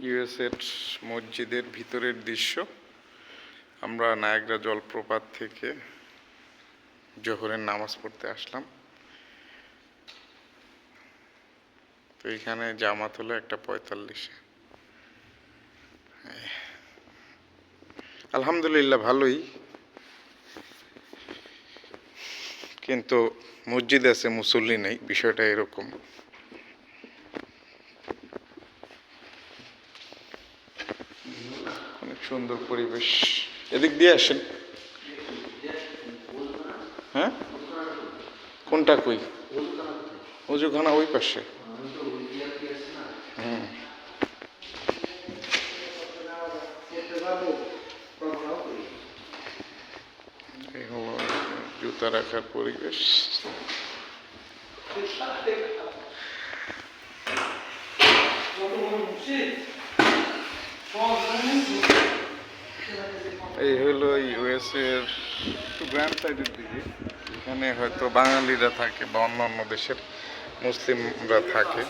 ইউএসের মসজিদের ভিতরের দৃশ্য। আমরা নায়াগ্রা জলপ্রপাত থেকে জোহরের নামাজ পড়তে আসলাম। তো এখানে জামাত হলো 1:45। আলহামদুলিল্লাহ ভালোই, কিন্তু মসজিদ আছে মুসল্লি নেই, বিষয়টা এরকম। অনেক সুন্দর পরিবেশ। এদিক দিয়ে আসেন। হ্যাঁ, কোনটা কই? অজুখানা ওই পাশে। এই হলো জুতা রাখার পরিবেশ। এই হলো ইউএস এর একটু গ্র্যান্ড সাইডের দিকে। এখানে হয়তো বাঙালিরা থাকে বা অন্য অন্য দেশের মুসলিমরা থাকে।